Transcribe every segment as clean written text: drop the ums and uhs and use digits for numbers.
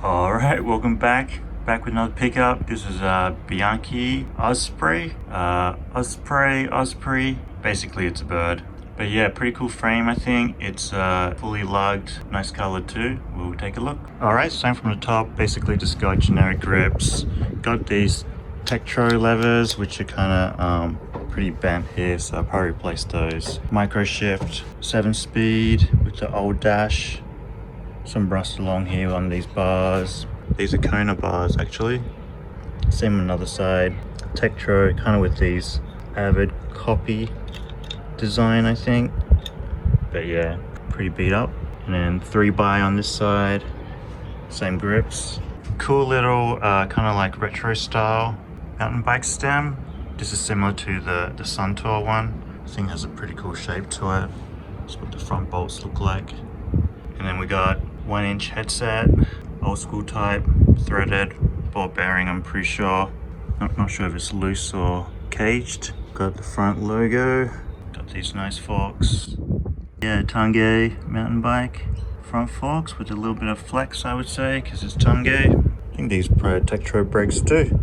Alright, welcome back. Back with another pickup. This is Bianchi Osprey. Osprey. Basically it's a bird. But yeah, pretty cool frame I think. It's fully lugged. Nice color too. We'll take a look. Alright, starting from the top, basically just got generic grips. Got these Tektro levers, which are kinda pretty bent here, so I'll probably replace those. Micro shift, 7-speed with the old dash. Some rust along here on these bars. These are Kona bars actually. Same on the other side. Tektro, kind of with these Avid copy design I think. But yeah, pretty beat up. And then 3x on this side. Same grips. Cool little kind of like retro style mountain bike stem. This is similar to the Suntour one. This thing has a pretty cool shape to it. That's what the front bolts look like. And then we got 1-inch headset, old school type, threaded, ball bearing I'm pretty sure. Not sure if it's loose or caged. Got the front logo, got these nice forks. Yeah, Tange mountain bike. Front forks with a little bit of flex I would say, because it's Tange. I think these Pro Tektro brakes too.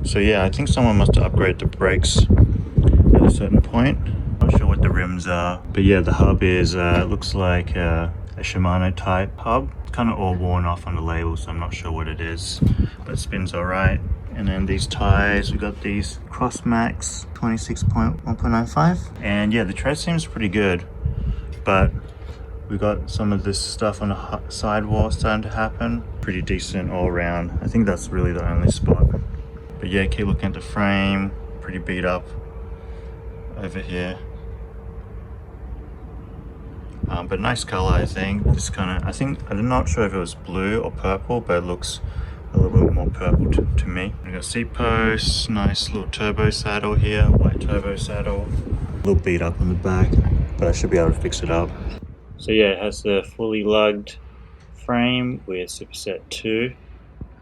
So yeah, I think someone must have upgraded the brakes at a certain point. Not sure what the rims are, but yeah, the hub is looks like a Shimano type hub. It's kind of all worn off on the label, so I'm not sure what it is, but it spins all right. And then these tires, we got these Crossmax 26.1.95, and yeah, the tread seems pretty good, but we got some of this stuff on the sidewall starting to happen. Pretty decent all around. I think that's really the only spot. But yeah, keep looking at the frame, pretty beat up over here. But nice color I think. This kind of, I'm not sure if it was blue or purple, but it looks a little bit more purple to me. We got seat posts, nice little turbo saddle here, white turbo saddle. A little beat up on the back, but I should be able to fix it up. So yeah, it has the fully lugged frame with Superset 2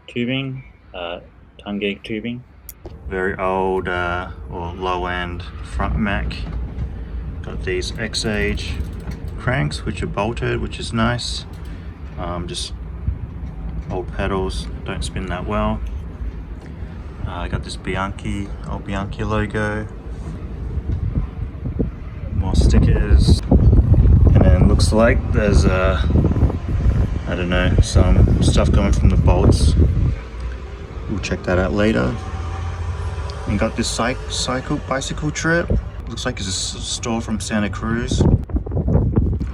tubing, Tange tubing. Very old or low end front mech. Got these X-Age cranks which are bolted, which is nice. Just old pedals, don't spin that well. I got this Bianchi, old Bianchi logo. More stickers. And then looks like there's I don't know, some stuff coming from the bolts. We'll check that out later. And got this bicycle trip. Looks like it's a store from Santa Cruz.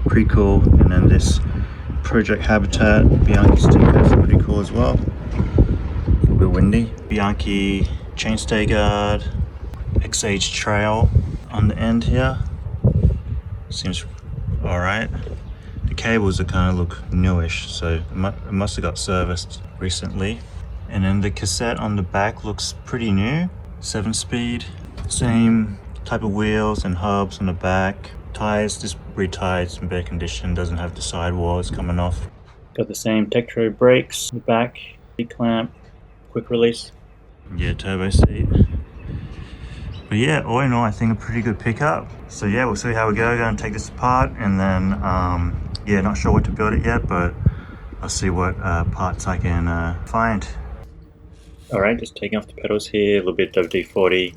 Pretty cool. And then this Project Habitat Bianchi sticker is pretty cool as well. A little bit windy. Bianchi chainstay guard, X-Age trail on the end here. Seems alright. The cables are kind of look newish, so it must have got serviced recently. And then the cassette on the back looks pretty new. 7-speed. Same type of wheels and hubs on the back. Tires, just retired, in bare condition, doesn't have the sidewalls coming off. Got the same Tektro brakes on the back, seat clamp, quick release. Yeah, turbo seat. But yeah, all in all, I think a pretty good pickup. So yeah, we'll see how we go. Going to take this apart, and then yeah, not sure what to build it yet, but I'll see what parts I can find. All right, just taking off the pedals here, a little bit of WD-40.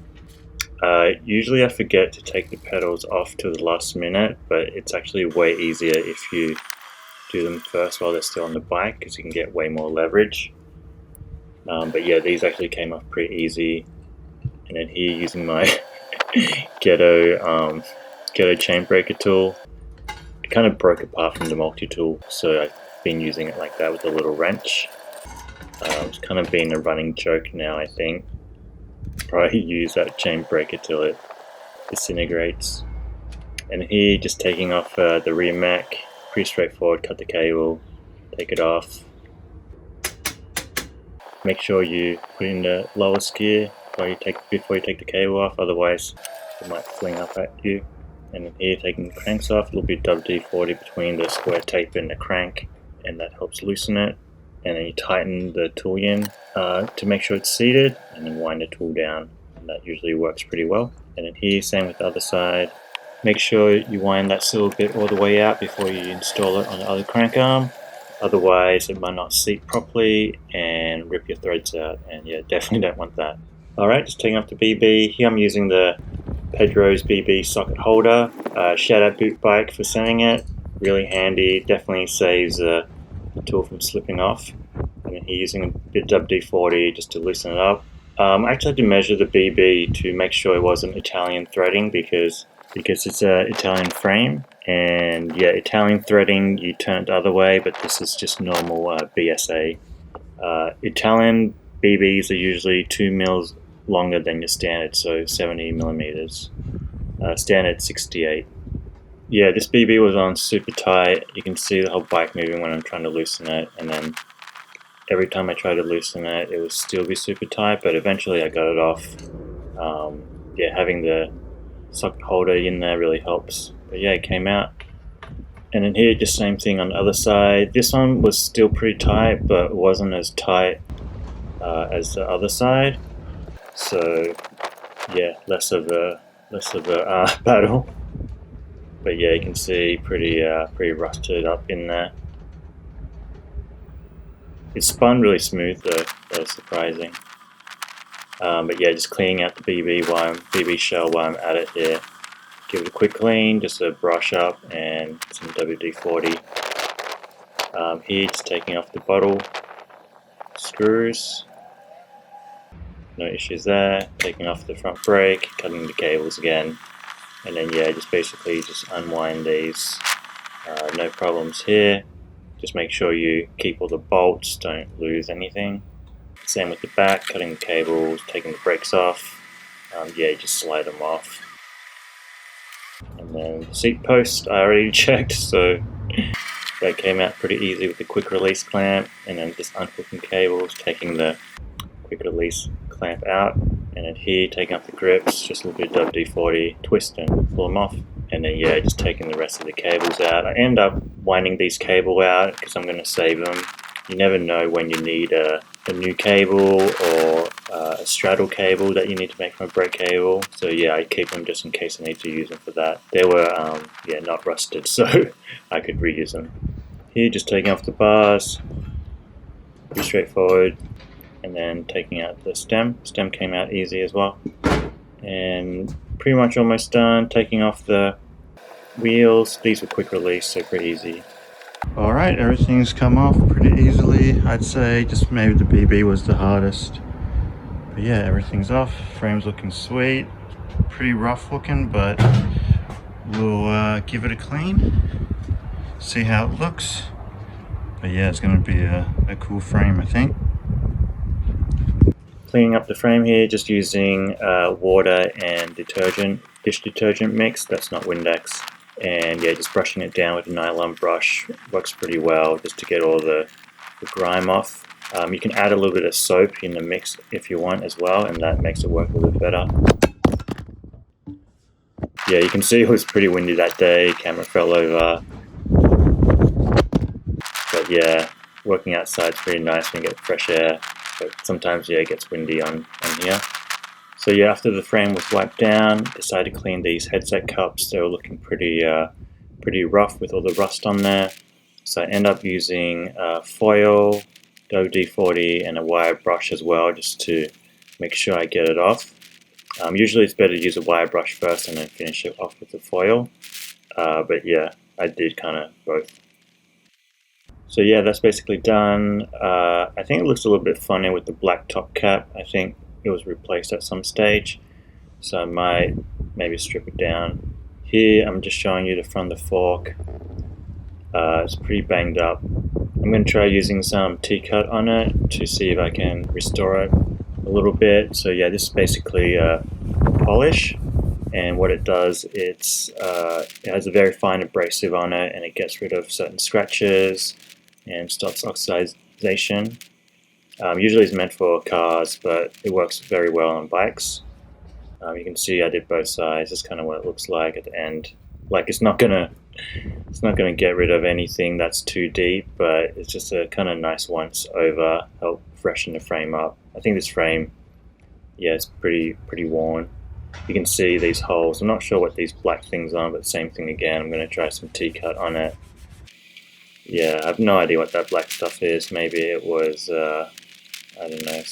Usually I forget to take the pedals off to the last minute, but it's actually way easier if you do them first while they're still on the bike, because you can get way more leverage. But yeah, these actually came off pretty easy. And then here, using my ghetto chain breaker tool, it kind of broke apart from the multi-tool, so I've been using it like that with a little wrench. It's kind of been a running joke now, I think. Probably use that chain breaker till it disintegrates. And here, just taking off the rear mech, pretty straightforward. Cut the cable, take it off. Make sure you put in the lowest gear before you take the cable off, otherwise it might fling up at you. And then here, taking the cranks off, a little bit of WD-40 between the square tape and the crank, and that helps loosen it. And then you tighten the tool in to make sure it's seated, and then wind the tool down, and that usually works pretty well. And then here, same with the other side. Make sure you wind that silver bit all the way out before you install it on the other crank arm. Otherwise it might not seat properly and rip your threads out, and yeah, definitely don't want that. Alright, just taking off the BB. Here I'm using the Pedro's BB socket holder. Shout out Boot Bike for sending it. Really handy, definitely saves the tool from slipping off. And then here using a bit of WD-40 just to loosen it up. I actually had to measure the BB to make sure it wasn't Italian threading because it's an Italian frame. And yeah, Italian threading, you turn it the other way, but this is just normal BSA. Italian BBs are usually 2 mils longer than your standard, so 70 millimeters. Standard 68. Yeah, this BB was on super tight. You can see the whole bike moving when I'm trying to loosen it, and then every time I try to loosen it, it would still be super tight, but eventually I got it off. Yeah, having the socket holder in there really helps. But yeah, it came out. And then here, just same thing on the other side. This one was still pretty tight, but it wasn't as tight as the other side. So yeah, less of a battle. But yeah, you can see pretty rusted up in there. It spun really smooth though, that was surprising. But yeah, just cleaning out the BB shell while I'm at it here. Give it a quick clean, just a brush up and some WD-40. Here, just taking off the bottle screws. No issues there. Taking off the front brake, cutting the cables again, and then yeah, just basically just unwind these. No problems here. Just make sure you keep all the bolts, don't lose anything. Same with the back, cutting the cables, taking the brakes off. Yeah, just slide them off. And then the seat post I already checked, so that came out pretty easy with the quick release clamp, and then just unhooking cables, taking the quick release clamp out, and then here taking off the grips, just a little bit of WD-40, twist and pull them off, and then yeah, just taking the rest of the cables out. I end up winding these cables out because I'm going to save them. You never know when you need a new cable or a straddle cable that you need to make from a brake cable. So yeah, I keep them just in case I need to use them for that. They were yeah, not rusted, so I could reuse them. Here, just taking off the bars, pretty straightforward, and then taking out the stem. Stem came out easy as well, and pretty much almost done. Taking off the wheels. These were quick release, so pretty easy. Alright, everything's come off pretty easily. I'd say just maybe the BB was the hardest. But yeah, everything's off. Frame's looking sweet. Pretty rough looking, but we'll give it a clean. See how it looks. But yeah, it's going to be a cool frame, I think. Cleaning up the frame here, just using water and dish detergent mix. That's not Windex. And yeah, just brushing it down with a nylon brush works pretty well just to get all the grime off. You can add a little bit of soap in the mix if you want as well, and that makes it work a little bit better. Yeah, you can see it was pretty windy that day, camera fell over. But yeah, working outside is pretty nice when you get fresh air, but sometimes yeah, it gets windy on here. So yeah, after the frame was wiped down, decided to clean these headset cups. They were looking pretty rough with all the rust on there. So I end up using foil, WD-40, and a wire brush as well, just to make sure I get it off. Usually it's better to use a wire brush first and then finish it off with the foil. But yeah, I did kind of both. So yeah, that's basically done. I think it looks a little bit funny with the black top cap. I think it was replaced at some stage, so I might maybe strip it down. Here I'm just showing you the front of the fork. It's pretty banged up. I'm going to try using some T-cut on it to see if I can restore it a little bit. So yeah, this is basically polish, and what it does, it has a very fine abrasive on it, and it gets rid of certain scratches and stops oxidation. Usually it's meant for cars, but it works very well on bikes. You can see I did both sides. That's kind of what it looks like at the end. Like it's not gonna get rid of anything that's too deep, but it's just a kind of nice once over, help freshen the frame up. I think this frame, yeah, it's pretty worn. You can see these holes. I'm not sure what these black things are, but same thing again. I'm going to try some T-cut on it. Yeah, I have no idea what that black stuff is. Maybe it was, I don't know,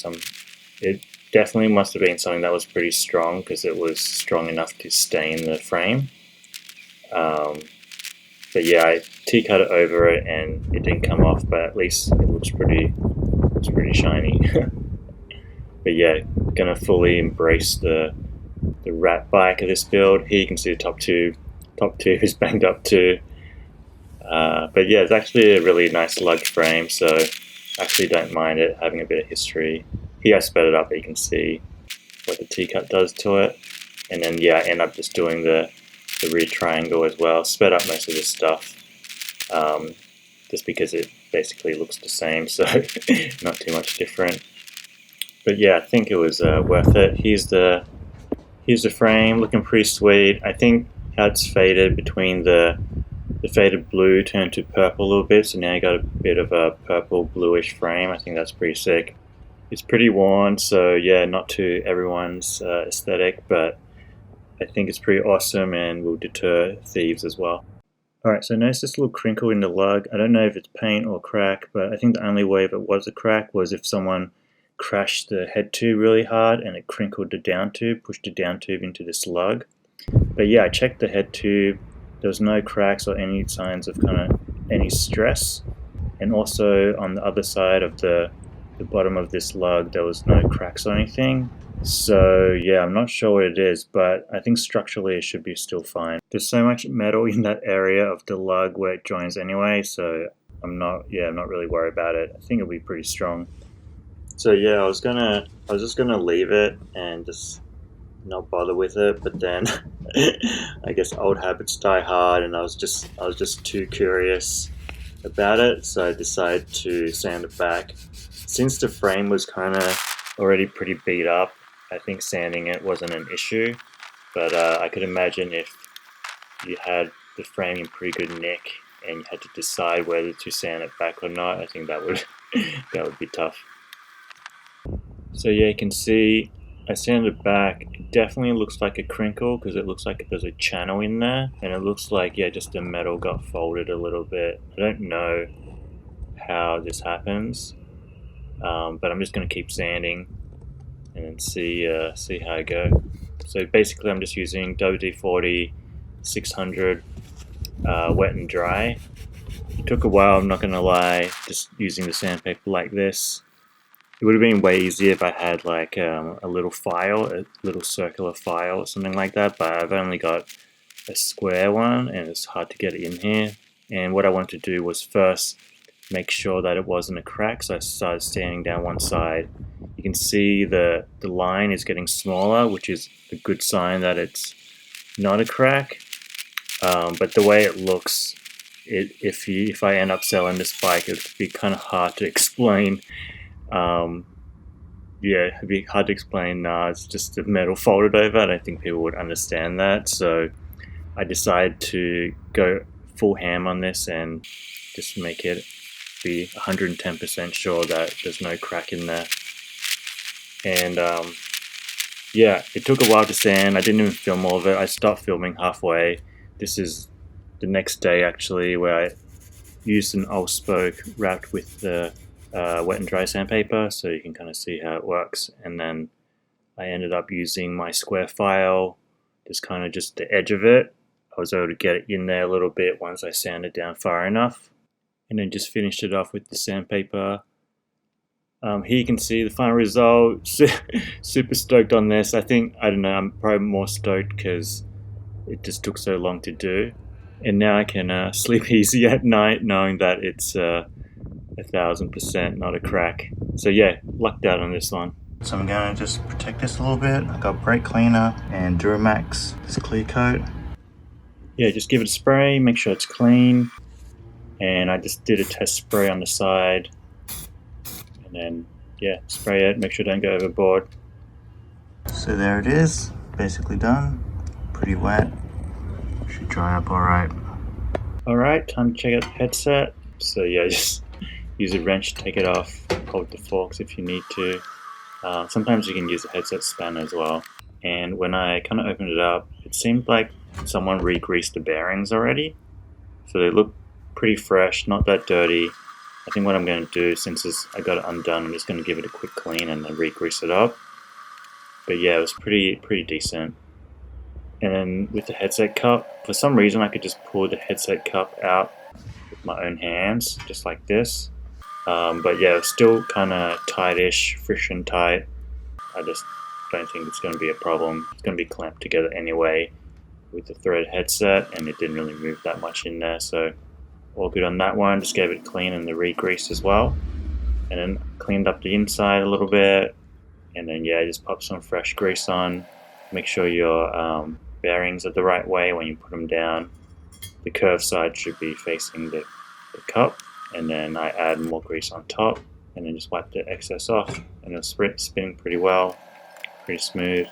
it definitely must have been something that was pretty strong because it was strong enough to stain the frame. But yeah, I T-cut it over it and it didn't come off, but at least it looks pretty shiny. But yeah, gonna fully embrace the rat bike of this build. Here you can see the top tube is banged up too. But yeah, it's actually a really nice lugged frame, so I actually don't mind it having a bit of history. Here I sped it up, but you can see what the T-cut does to it. And then yeah, I end up just doing the rear triangle as well. Sped up most of this stuff, just because it basically looks the same, so not too much different. But yeah, I think it was worth it. Here's the frame, looking pretty sweet. I think how it's faded between the faded blue turned to purple a little bit, so now you got a bit of a purple bluish frame. I think that's pretty sick. It's pretty worn, so yeah, not to everyone's aesthetic, but I think it's pretty awesome and will deter thieves as well. Alright, so notice this little crinkle in the lug. I don't know if it's paint or crack, but I think the only way if it was a crack was if someone crashed the head tube really hard and it crinkled the down tube, pushed the down tube into this lug. But yeah, I checked the head tube. There was no cracks or any signs of kind of any stress. And also on the other side of the bottom of this lug, there was no cracks or anything. So yeah, I'm not sure what it is, but I think structurally it should be still fine. There's so much metal in that area of the lug where it joins anyway, so I'm not really worried about it. I think it'll be pretty strong. So yeah, I was just gonna leave it and just not bother with it, but then I guess old habits die hard, and I was just too curious about it, so I decided to sand it back. Since the frame was kind of already pretty beat up, I think sanding it wasn't an issue, but I could imagine if you had the frame in pretty good nick and you had to decide whether to sand it back or not, I think that would be tough. So yeah, you can see I sanded it back. It definitely looks like a crinkle because it looks like there's a channel in there, and it looks like, yeah, just the metal got folded a little bit. I don't know how this happens, but I'm just going to keep sanding and then see how I go. So basically I'm just using WD-40 600 wet and dry. It took a while, I'm not going to lie, just using the sandpaper like this. It would have been way easier if I had like a little file, a little circular file or something like that, but I've only got a square one and it's hard to get in here. And what I wanted to do was first make sure that it wasn't a crack, so I started sanding down one side. You can see the line is getting smaller, which is a good sign that it's not a crack. But the way it looks, if I end up selling this bike, it would be kind of hard to explain. Yeah, it'd be hard to explain. It's just the metal folded over. I don't think people would understand that. So I decided to go full ham on this and just make it be 110% sure that there's no crack in there. And yeah, it took a while to sand. I didn't even film all of it. I stopped filming halfway. This is the next day actually, where I used an old spoke wrapped with the wet and dry sandpaper, so you can kind of see how it works. And then I ended up using my square file, just the edge of it. I was able to get it in there a little bit once I sanded down far enough, and then just finished it off with the sandpaper. Here you can see the final result. Super stoked on this. I don't know, I'm probably more stoked because it just took so long to do. And now I can sleep easy at night knowing that it's 1000% not a crack. So yeah, lucked out on this one. So I'm gonna just protect this a little bit. I got brake cleaner and Duramax, this clear coat. Yeah, just give it a spray, make sure it's clean. And I just did a test spray on the side. And then, yeah, spray it, make sure it don't go overboard. So there it is, basically done. Pretty wet. Should dry up alright. Alright, time to check out the headset. So yeah, just use a wrench to take it off, hold the forks if you need to. Sometimes you can use a headset spanner as well. And when I kind of opened it up, it seemed like someone re-greased the bearings already. So they look pretty fresh, not that dirty. I think what I'm going to do, since I got it undone, I'm just going to give it a quick clean and then re-grease it up. But yeah, it was pretty decent. And then with the headset cup, for some reason I could just pull the headset cup out with my own hands, just like this. But yeah, it's still kind of tight-ish, friction tight. I just don't think it's going to be a problem. It's going to be clamped together anyway with the thread headset, and it didn't really move that much in there, so all good on that one. Just gave it a clean and the re-grease as well, and then cleaned up the inside a little bit, and then yeah, just pop some fresh grease on. Make sure your bearings are the right way when you put them down. The curved side should be facing the cup, and then I add more grease on top, and then just wipe the excess off, and it's spinning pretty well, pretty smooth.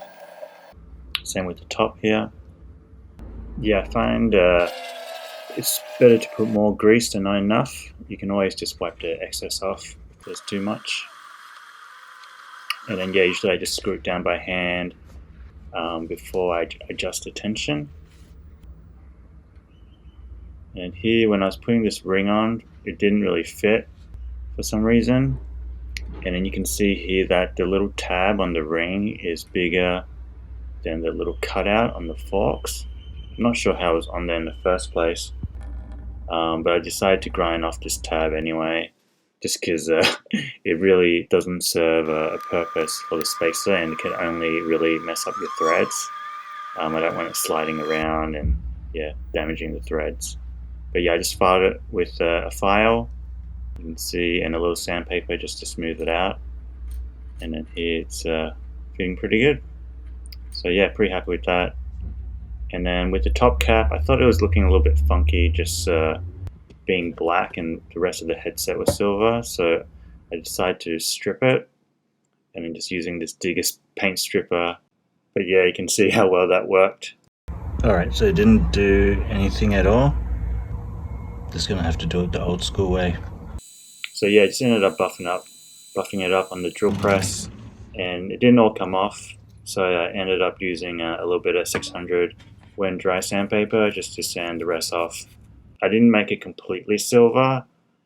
Same with the top here. Yeah, I find it's better to put more grease than not enough. You can always just wipe the excess off if there's too much. And then yeah, usually I just screw it down by hand before I adjust the tension. And here, when I was putting this ring on, it didn't really fit for some reason. And then you can see here that the little tab on the ring is bigger than the little cutout on the forks. I'm not sure how it was on there in the first place, but I decided to grind off this tab anyway, just because it really doesn't serve a purpose for the spacer, and it can only really mess up your threads. I don't want it sliding around and yeah, damaging the threads. But yeah, I just filed it with a file, you can see, and a little sandpaper just to smooth it out. And then here it's fitting pretty good. So yeah, pretty happy with that. And then with the top cap, I thought it was looking a little bit funky, just being black and the rest of the headset was silver. So I decided to strip it, and then just using this Deckas paint stripper. But yeah, you can see how well that worked. Alright, so it didn't do anything at all. Just gonna have to do it the old school way. So yeah, just ended up buffing it up on the drill press, and it didn't all come off. So I ended up using a little bit of 600 when dry sandpaper just to sand the rest off. I didn't make it completely silver.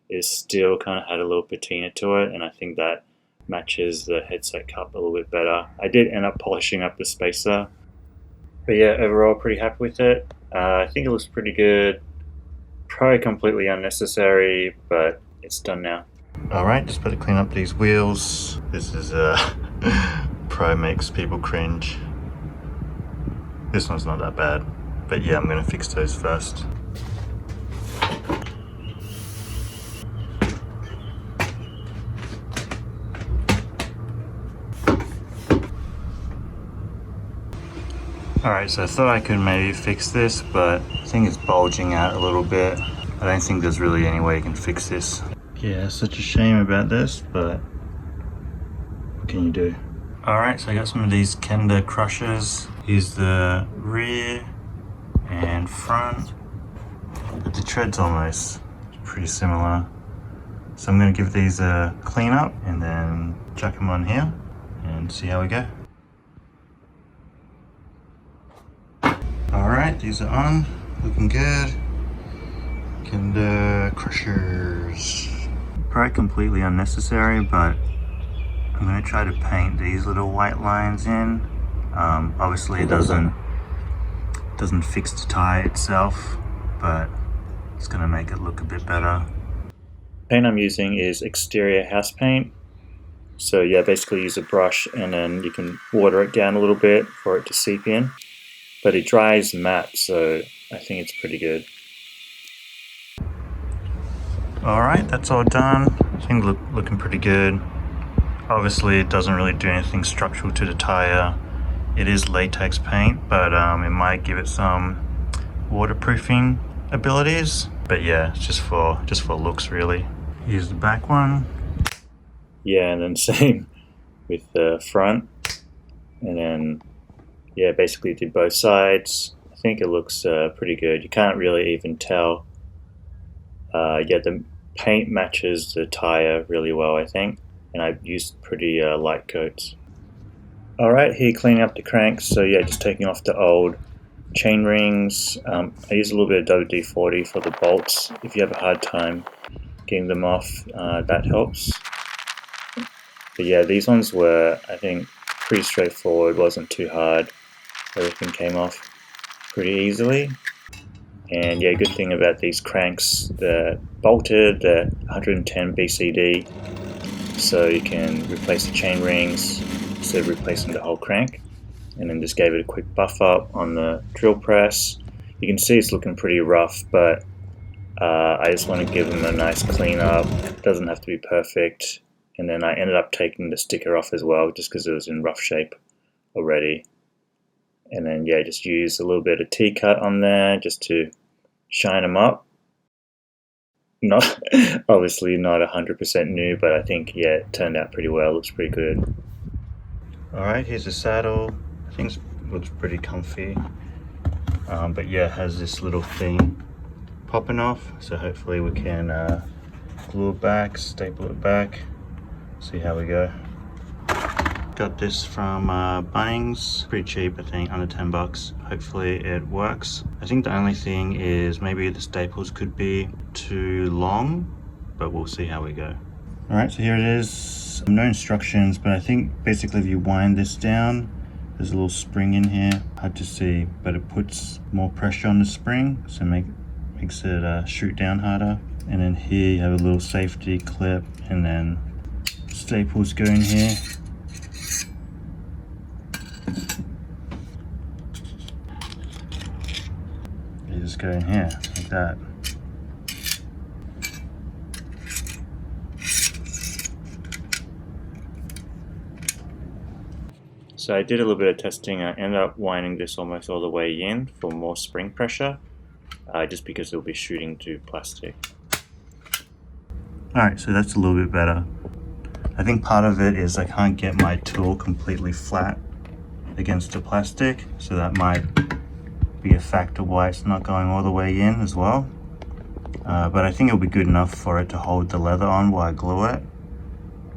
It still kind of had a little patina to it, and I think that matches the headset cup a little bit better. I did end up polishing up the spacer. But yeah, overall pretty happy with it. I think it looks pretty good. Probably completely unnecessary, but it's done now. Alright, just better clean up these wheels. This is Pro makes people cringe. This one's not that bad, but yeah, I'm gonna fix those first. Alright, so I thought I could maybe fix this, but I think it's bulging out a little bit. I don't think there's really any way you can fix this. Yeah, such a shame about this, but what can you do? Alright, so I got some of these Kenda crushers. Here's the rear and front, but the tread's almost pretty similar. So I'm going to give these a clean up and then chuck them on here and see how we go. Alright, these are on, looking good. Kenda crushers. Probably completely unnecessary, but I'm going to try to paint these little white lines in. Obviously it doesn't fix the tie itself, but it's going to make it look a bit better. Paint I'm using is exterior house paint. So yeah, basically use a brush and then you can water it down a little bit for it to seep in. But it dries matte, so I think it's pretty good. Alright, that's all done. I think looking pretty good. Obviously it doesn't really do anything structural to the tire. It is latex paint, but it might give it some waterproofing abilities. But yeah, it's just for looks really. Here's the back one. Yeah, and then same with the front. And then yeah, basically did both sides. I think it looks pretty good. You can't really even tell. Yeah, the paint matches the tire really well, I think. And I used pretty light coats. Alright, here cleaning up the cranks. So yeah, just taking off the old chain rings. I use a little bit of WD-40 for the bolts. If you have a hard time getting them off, that helps. But yeah, these ones were, I think, pretty straightforward, wasn't too hard. Everything came off pretty easily. And yeah, good thing about these cranks, they're bolted, they're 110 BCD, so you can replace the chain rings instead of replacing the whole crank. And then just gave it a quick buff up on the drill press. You can see it's looking pretty rough, but I just want to give them a nice clean up. It doesn't have to be perfect. And then I ended up taking the sticker off as well, just because it was in rough shape already. And then yeah, just use a little bit of T-cut on there just to shine them up. Not obviously not 100% new, but I think yeah, it turned out pretty well. Looks pretty good. All right, here's the saddle. I think it looks pretty comfy. But yeah, it has this little thing popping off, so hopefully we can glue it back, staple it back, see how we go. Got this from Bunnings, pretty cheap, I think, under 10 bucks. Hopefully it works. I think the only thing is maybe the staples could be too long, but we'll see how we go. All right, so here it is. No instructions, but I think basically if you wind this down, there's a little spring in here. Hard to see, but it puts more pressure on the spring, so makes it shoot down harder. And then here you have a little safety clip, and then staples go in here. You just go in here like that. So I did a little bit of testing. I ended up winding this almost all the way in for more spring pressure, just because it'll be shooting to plastic. Alright, so that's a little bit better. I think part of it is I can't get my tool completely flat against the plastic, so that might be a factor why it's not going all the way in as well. But I think it'll be good enough for it to hold the leather on while I glue it.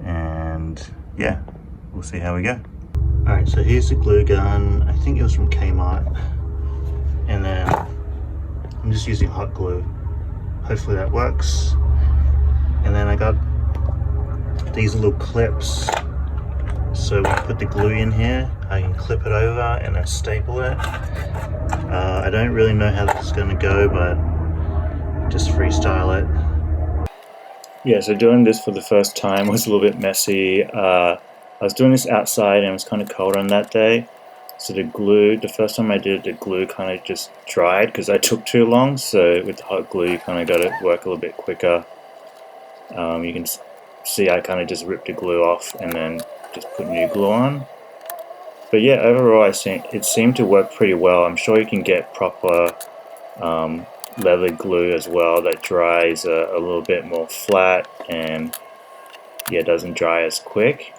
And yeah, we'll see how we go. Alright, so here's the glue gun. I think it was from Kmart. And then I'm just using hot glue. Hopefully that works. And then I got these little clips. So when I put the glue in here, I can clip it over and then staple it. I don't really know how this is going to go, but just freestyle it. Yeah, so doing this for the first time was a little bit messy. I was doing this outside and it was kind of cold on that day. So the first time I did it, the glue kind of just dried because I took too long. So with the hot glue, you kind of got to work a little bit quicker. You can see I kind of just ripped the glue off and then just put new glue on. But yeah, overall it seemed to work pretty well. I'm sure you can get proper leather glue as well that dries a little bit more flat and yeah, doesn't dry as quick.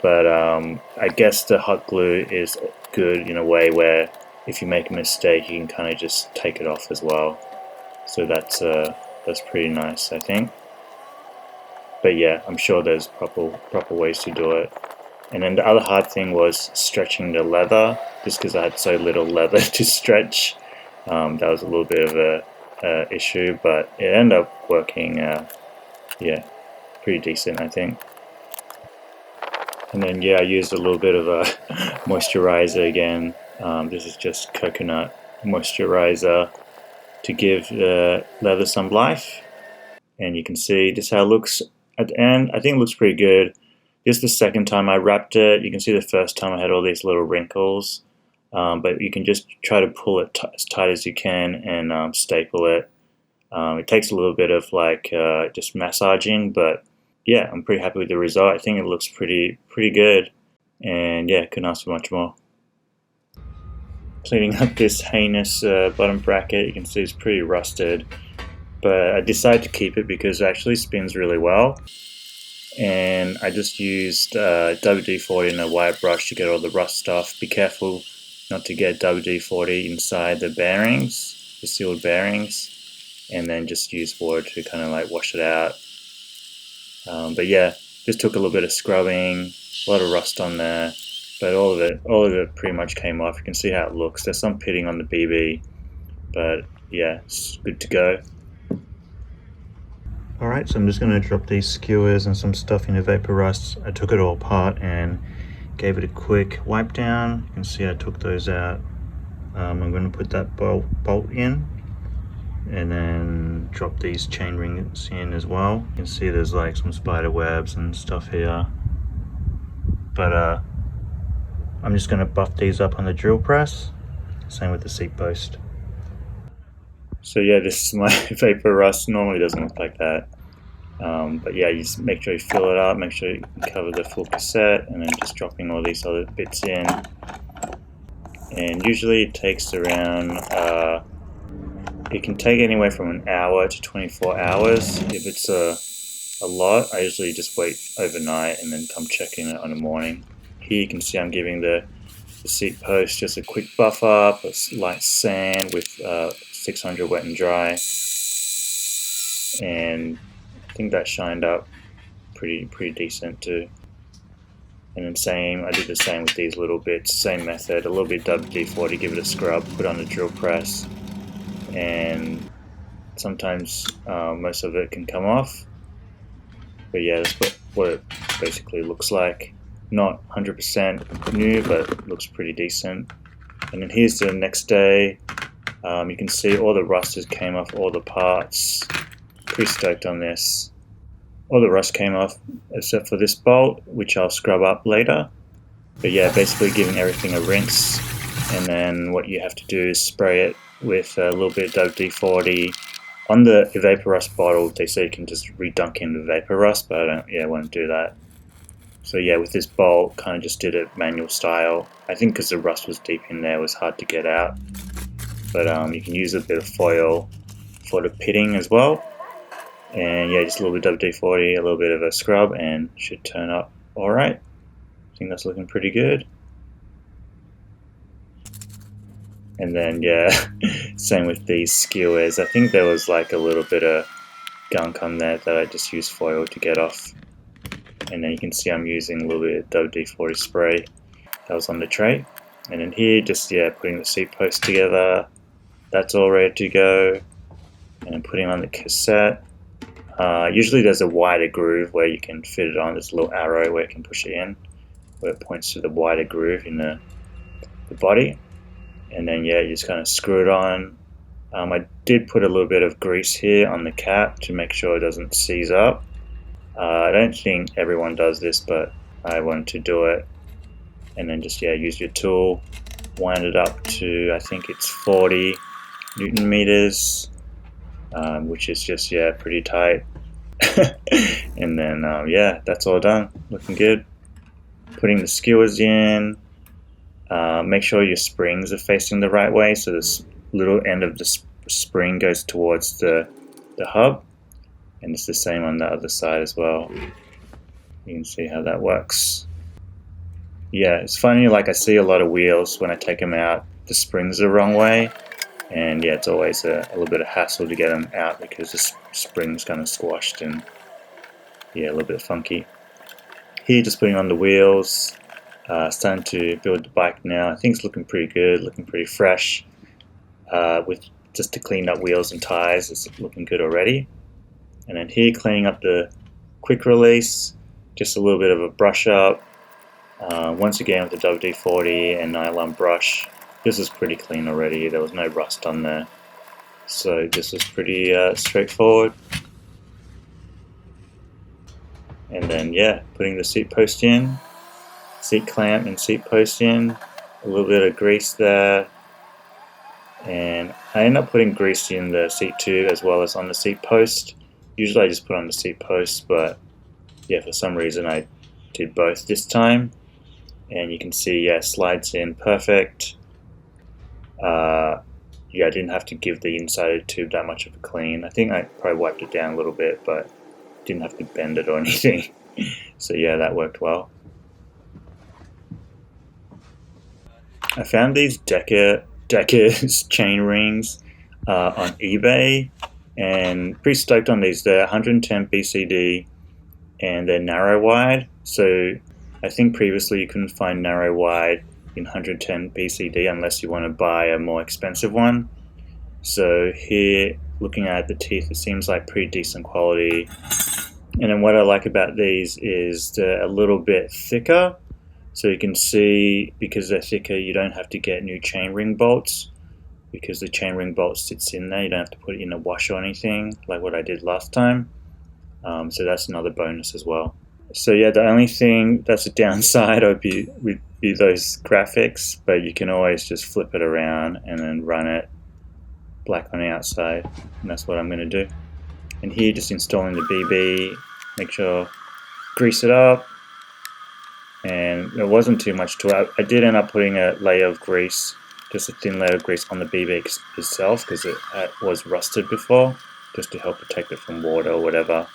But I guess the hot glue is good in a way where if you make a mistake, you can kind of just take it off as well. So that's pretty nice, I think. But yeah, I'm sure there's proper ways to do it. And then the other hard thing was stretching the leather, just because I had so little leather to stretch. That was a little bit of a issue, but it ended up working, yeah, pretty decent, I think. And then yeah, I used a little bit of a moisturizer again. This is just coconut moisturizer to give the leather some life. And you can see just how it looks at the end. I think it looks pretty good. This is the second time I wrapped it. You can see the first time I had all these little wrinkles. But you can just try to pull it as tight as you can and staple it. It takes a little bit of like just massaging, but yeah, I'm pretty happy with the result. I think it looks pretty good, and yeah, couldn't ask for much more. Cleaning up this heinous bottom bracket, you can see it's pretty rusted, but I decided to keep it because it actually spins really well. And I just used WD-40 and a wire brush to get all the rust off. Be careful not to get WD-40 inside the bearings, the sealed bearings, and then just use water to kind of like wash it out. But yeah, just took a little bit of scrubbing, a lot of rust on there, but all of it pretty much came off. You can see how it looks. There's some pitting on the BB, but yeah, it's good to go. Alright, so I'm just going to drop these skewers and some stuff in evaporust. I took it all apart and gave it a quick wipe down. You can see I took those out. I'm going to put that bolt in and then drop these chain rings in as well. You can see there's like some spider webs and stuff here. But I'm just going to buff these up on the drill press. Same with the seat post. So yeah, this is my evaporust. Normally doesn't look like that. But yeah, you just make sure you fill it up, make sure you cover the full cassette, and then just dropping all these other bits in. And usually it takes around, it can take anywhere from an hour to 24 hours. If it's a lot, I usually just wait overnight and then come check in it on the morning. Here you can see I'm giving the seat post just a quick buff up, a light sand with 600 wet and dry, and I think that shined up pretty decent too. And then I did the same with these little bits, same method, a little bit WD-40, give it a scrub, put on the drill press, and sometimes most of it can come off. But yeah, that's what it basically looks like. Not 100% new, but looks pretty decent. And then here's the next day. You can see all the rust just came off all the parts. Pretty stoked on this. All the rust came off except for this bolt, which I'll scrub up later. But yeah, basically giving everything a rinse, and then what you have to do is spray it with a little bit of WD-40. On the evaporust bottle, they say you can just redunk in the evaporust, but I don't want to do that. So yeah, with this bolt, kind of just did it manual style. I think because the rust was deep in there, it was hard to get out. But you can use a bit of foil for the pitting as well. And yeah, just a little bit of WD-40, a little bit of a scrub, and should turn up alright. I think that's looking pretty good. And then yeah, same with these skewers. I think there was like a little bit of gunk on there that I just used foil to get off. And then you can see I'm using a little bit of WD-40 spray that was on the tray. And then here, just putting the seat post together. That's all ready to go. And then putting on the cassette. Usually there's a wider groove where you can fit it on. There's a little arrow where you can push it in, where it points to the wider groove in the body. And then yeah, you just kind of screw it on. I did put a little bit of grease here on the cap to make sure it doesn't seize up. I don't think everyone does this, but I wanted to do it. And then just use your tool, wind it up to, I think it's 40 Newton meters, which is just pretty tight. And then that's all done, looking good. Putting the skewers in. Make sure your springs are facing the right way, so this little end of the spring goes towards the hub, and it's the same on the other side as well. You can see how that works. Yeah, it's funny, like I see a lot of wheels when I take them out, the springs are the wrong way, and yeah, it's always a little bit of hassle to get them out because the spring's kind of squashed and a little bit funky. Here, just putting on the wheels. Starting to build the bike now. I think it's looking pretty good, looking pretty fresh. With just the cleaned up wheels and tires, it's looking good already. And then here, cleaning up the quick release, just a little bit of a brush up. Once again with the WD-40 and nylon brush. This is pretty clean already. There was no rust on there, so this is pretty straightforward. And then putting the seat post in. Seat clamp and seat post in, a little bit of grease there, and I end up putting grease in the seat tube as well as on the seat post. Usually I just put on the seat post, but for some reason I did both this time, and you can see slides in perfect. I didn't have to give the inside of the tube that much of a clean. I think I probably wiped it down a little bit, but didn't have to bend it or anything. So that worked well. I found these deckas chain rings on eBay, and pretty stoked on these. They're 110 BCD and they're narrow wide, so I think previously you couldn't find narrow-wide in 110 BCD unless you want to buy a more expensive one. So here, looking at the teeth, it seems like pretty decent quality. And then what I like about these is they're a little bit thicker. So you can see, because they're thicker, you don't have to get new chainring bolts, because the chainring bolt sits in there. You don't have to put it in a wash or anything like what I did last time. So that's another bonus as well. So yeah, the only thing that's a downside would be those graphics, but you can always just flip it around and then run it black on the outside, and that's what I'm going to do. And here, just installing the BB, make sure, grease it up, and there wasn't too much to it. I did end up putting a layer of grease, just a thin layer of grease on the BB itself, because it was rusted before, just to help protect it from water or whatever.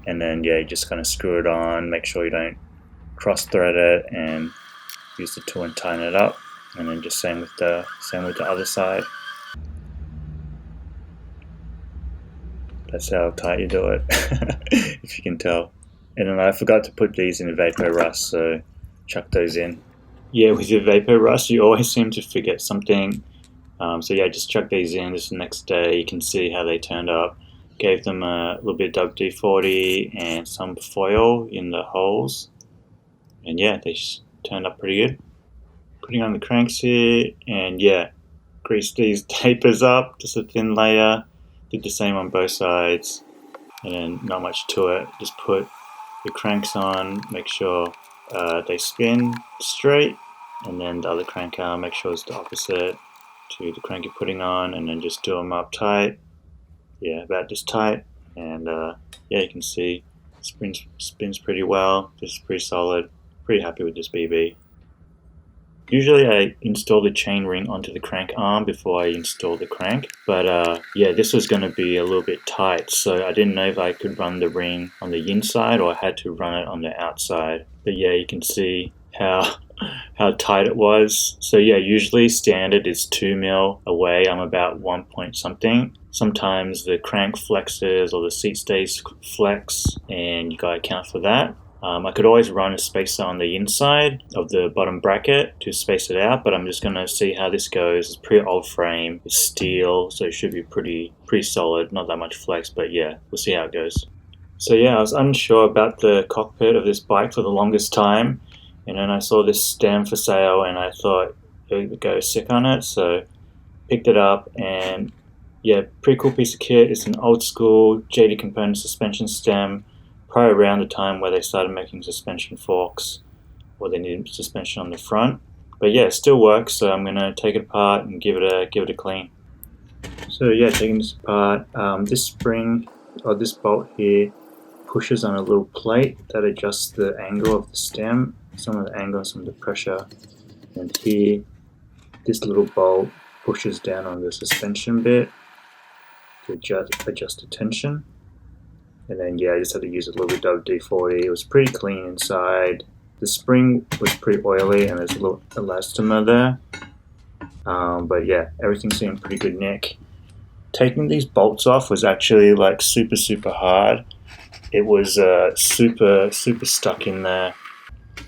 And then yeah, you just kind of screw it on, make sure you don't cross thread it, and use the tool and tighten it up. And then just same with the other side. That's how tight you do it, if you can tell. And then I forgot to put these in evaporust, so chuck those in. Yeah, with your evaporust, you always seem to forget something. So yeah, just chuck these in. Just the next day, you can see how they turned up. Gave them a little bit of WD-40 and some foil in the holes. And yeah, they turned up pretty good. Putting on the cranks here, and yeah, grease these tapers up, just a thin layer. Did the same on both sides, and then not much to it. Just put the cranks on, make sure they spin straight, and then the other crank arm, make sure it's the opposite to the crank you're putting on, and then just do them up tight. Yeah, about this tight, and yeah, you can see spins pretty well. This is pretty solid. Pretty happy with this BB. Usually I install the chain ring onto the crank arm before I install the crank, but yeah, this was going to be a little bit tight, so I didn't know if I could run the ring on the inside or I had to run it on the outside. But yeah, you can see how tight it was. So yeah, usually standard is 2 mil away. I'm about 1 point something. Sometimes the crank flexes or the seat stays flex, and you gotta account for that. I could always run a spacer on the inside of the bottom bracket to space it out, but I'm just going to see how this goes. It's pretty old frame, it's steel, so it should be pretty solid, not that much flex, but yeah, we'll see how it goes. So yeah, I was unsure about the cockpit of this bike for the longest time, and then I saw this stem for sale and I thought it would go sick on it, so picked it up, and yeah, pretty cool piece of kit. It's an old school JD component suspension stem, probably around the time where they started making suspension forks, or they needed suspension on the front. But yeah, it still works, so I'm gonna take it apart and give it a clean. So yeah, taking this apart, this spring or this bolt here pushes on a little plate that adjusts the angle of the stem, some of the angle and some of the pressure. And here, this little bolt pushes down on the suspension bit to adjust the tension. And then yeah, I just had to use a little bit of WD-40. It was pretty clean inside. The spring was pretty oily and there's a little elastomer there. But yeah, everything seemed pretty good nick. Taking these bolts off was actually like super hard. It was super stuck in there.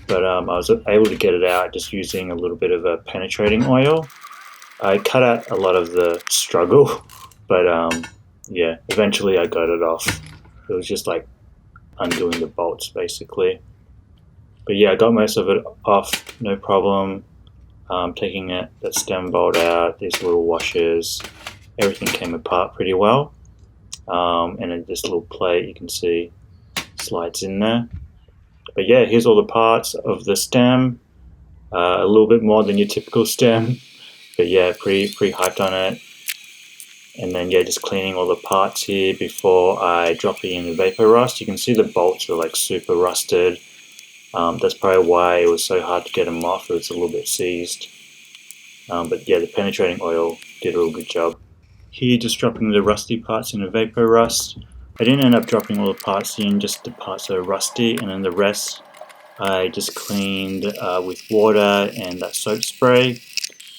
But I was able to get it out just using a little bit of a penetrating oil. I cut out a lot of the struggle, but yeah, eventually I got it off. It was just like undoing the bolts basically. But yeah, I got most of it off, no problem. Taking that stem bolt out, these little washers, everything came apart pretty well. And then this little plate you can see slides in there. But yeah, here's all the parts of the stem. A little bit more than your typical stem, but yeah, pretty hyped on it. And then yeah, just cleaning all the parts here before I drop it in the evaporust. You can see the bolts are like super rusted. That's probably why it was so hard to get them off. It was a little bit seized. But yeah, the penetrating oil did a real good job. Here, just dropping the rusty parts in the evaporust. I didn't end up dropping all the parts in, just the parts that are rusty, and then the rest I just cleaned with water and that soap spray.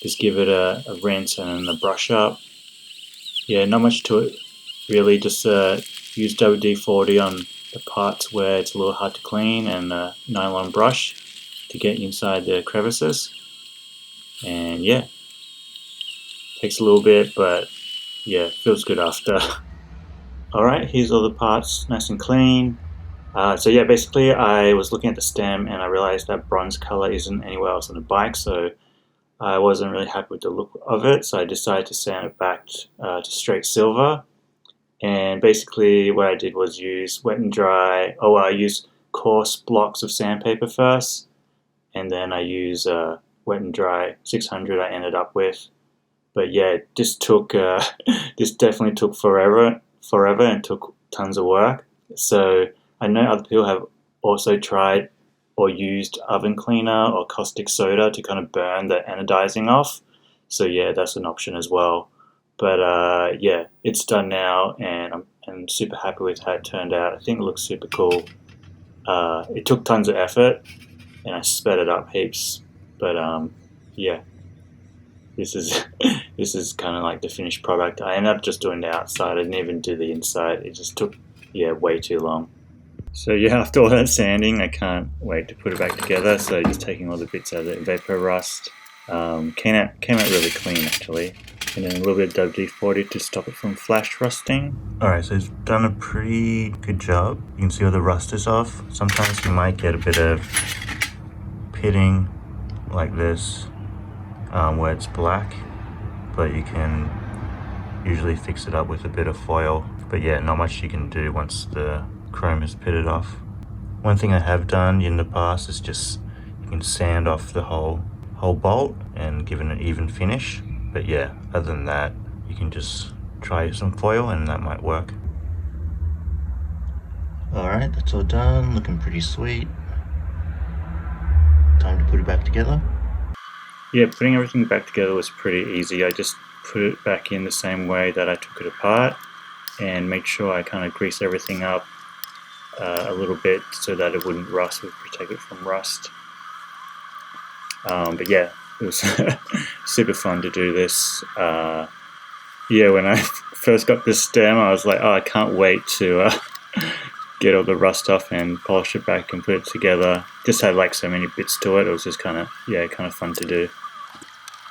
Just give it a rinse and a brush up. Yeah, not much to it really, just use WD-40 on the parts where it's a little hard to clean and a nylon brush to get inside the crevices. And yeah, takes a little bit, but yeah, feels good after. Alright, here's all the parts nice and clean. So yeah, basically I was looking at the stem and I realized that bronze color isn't anywhere else on the bike, so I wasn't really happy with the look of it, so I decided to sand it back to straight silver. And basically what I did was use wet and dry. I used coarse blocks of sandpaper first, and then I used wet and dry 600 I ended up with. But yeah, this definitely took forever and took tons of work. So I know other people have also tried or used oven cleaner or caustic soda to kind of burn the anodizing off. So yeah, that's an option as well. But yeah, it's done now, and I'm super happy with how it turned out. I think it looks super cool. It took tons of effort, and I sped it up heaps. But yeah, this is this is kind of like the finished product. I ended up just doing the outside. I didn't even do the inside. It just took way too long. So yeah, after all that sanding, I can't wait to put it back together. So just taking all the bits out of the evaporust. Came out really clean actually. And then a little bit of WD-40 to stop it from flash rusting. Alright, so it's done a pretty good job. You can see all the rust is off. Sometimes you might get a bit of pitting like this where it's black, but you can usually fix it up with a bit of foil. But yeah, not much you can do once the chrome is pitted off. One thing I have done in the past is just you can sand off the whole bolt and give it an even finish. But yeah, other than that, you can just try some foil and that might work. Alright, that's all done, looking pretty sweet. Time to put it back together. Yeah, putting everything back together was pretty easy. I just put it back in the same way that I took it apart and make sure I kind of grease everything up a little bit so that it wouldn't rust, would protect it from rust. But yeah, it was super fun to do this. Yeah, when I first got this stem, I was like, oh, I can't wait to get all the rust off and polish it back and put it together. Just had like so many bits to it. It was just kind of fun to do.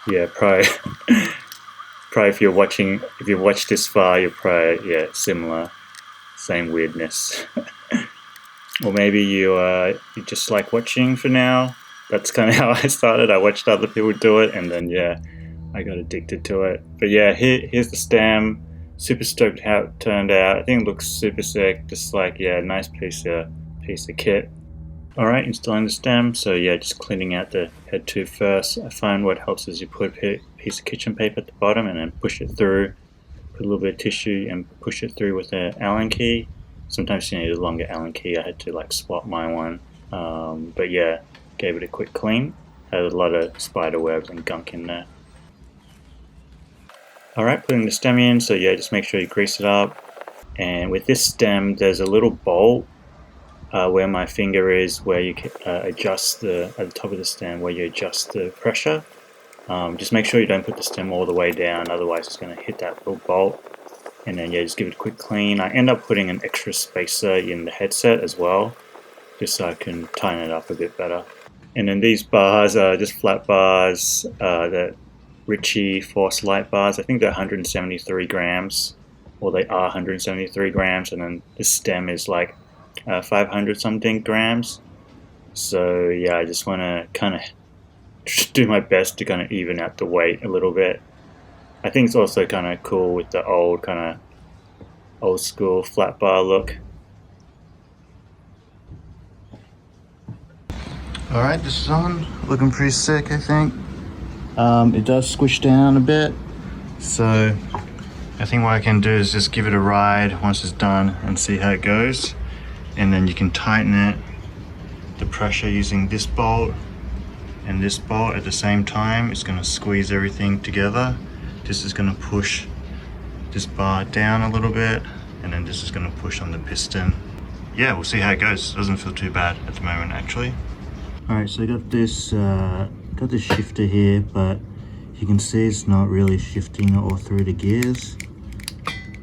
Yeah, probably if you're watching, if you've watched this far, you're probably similar, same weirdness. Or maybe you just like watching for now. That's kind of how I started. I watched other people do it, and then I got addicted to it. But yeah, here's the stem. Super stoked how it turned out. I think it looks super sick. Just like nice piece of kit. All right, installing the stem. So yeah, just cleaning out the head tube first. I find what helps is you put a piece of kitchen paper at the bottom and then push it through. Put a little bit of tissue and push it through with an Allen key. Sometimes you need a longer Allen key. I had to like swap my one. But yeah, gave it a quick clean. Had a lot of spider webs and gunk in there. Alright, putting the stem in, so yeah, just make sure you grease it up. And with this stem, there's a little bolt where my finger is, where you can adjust at the top of the stem, where you adjust the pressure. Just make sure you don't put the stem all the way down, otherwise it's going to hit that little bolt. And then just give it a quick clean. I end up putting an extra spacer in the headset as well, just so I can tighten it up a bit better. And then these bars are just flat bars, the Ritchie Force Light bars. I think they're 173 grams, or they are 173 grams, and then the stem is like 500 something grams. So yeah, I just want to kind of do my best to kind of even out the weight a little bit. I think it's also kind of cool with the old school flat bar look. Alright, this is on. Looking pretty sick, I think. It does squish down a bit. So I think what I can do is just give it a ride once it's done and see how it goes. And then you can tighten it, the pressure, using this bolt and this bolt at the same time. It's going to squeeze everything together. This is going to push this bar down a little bit, and then this is going to push on the piston. Yeah, we'll see how it goes. It doesn't feel too bad at the moment, actually. Alright, so I got this shifter here, but you can see it's not really shifting all through the gears.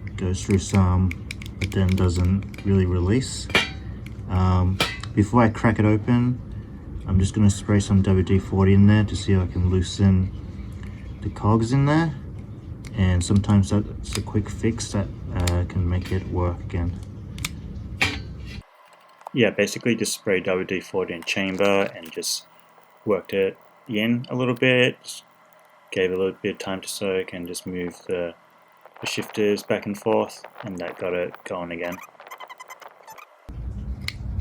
It goes through some, but then doesn't really release. Before I crack it open, I'm just going to spray some WD-40 in there to see if I can loosen the cogs in there. And sometimes that's a quick fix that can make it work again. Yeah, basically just spray WD-40 in chamber and just worked it in a little bit, gave it a little bit of time to soak, and just moved the shifters back and forth, and that got it going again.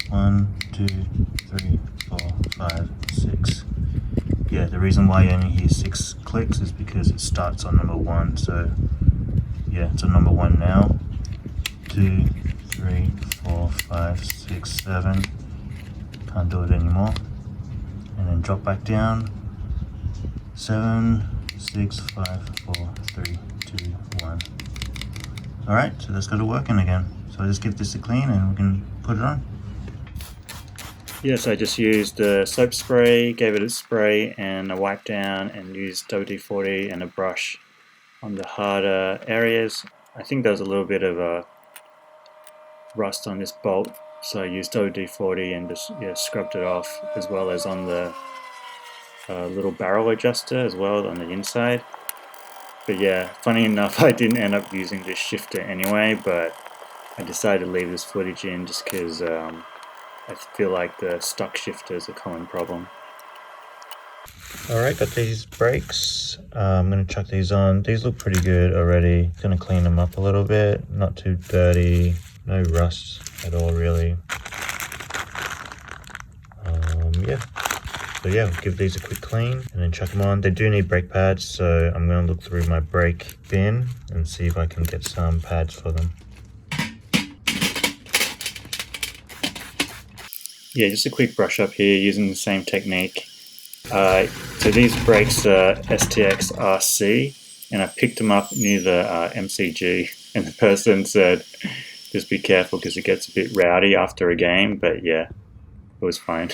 1, 2, 3, 4, 5, 6. Yeah, the reason why you only hear 6 clicks is because it starts on number 1. So yeah, it's on number 1 now. 2, 3, 4, 5, 6, 7. Can't do it anymore. And then drop back down. 7, 6, 5, 4, 3, 2, 1. Alright, so that's got it working again. So I just give this a clean and we can put it on. Yes, I just used the soap spray, gave it a spray and a wipe down, and used WD-40 and a brush on the harder areas. I think there was a little bit of a rust on this bolt, so I used WD-40 and just scrubbed it off, as well as on the little barrel adjuster as well on the inside. But yeah, funny enough, I didn't end up using this shifter anyway, but I decided to leave this footage in just because I feel like the stuck shifter is a common problem. Alright, got these brakes. I'm going to chuck these on. These look pretty good already. Going to clean them up a little bit. Not too dirty. No rust at all really. Yeah. So yeah, we'll give these a quick clean and then chuck them on. They do need brake pads, so I'm going to look through my brake bin and see if I can get some pads for them. Yeah, just a quick brush up here using the same technique. So these brakes are STX RC, and I picked them up near the MCG, and the person said just be careful because it gets a bit rowdy after a game, but yeah, it was fine.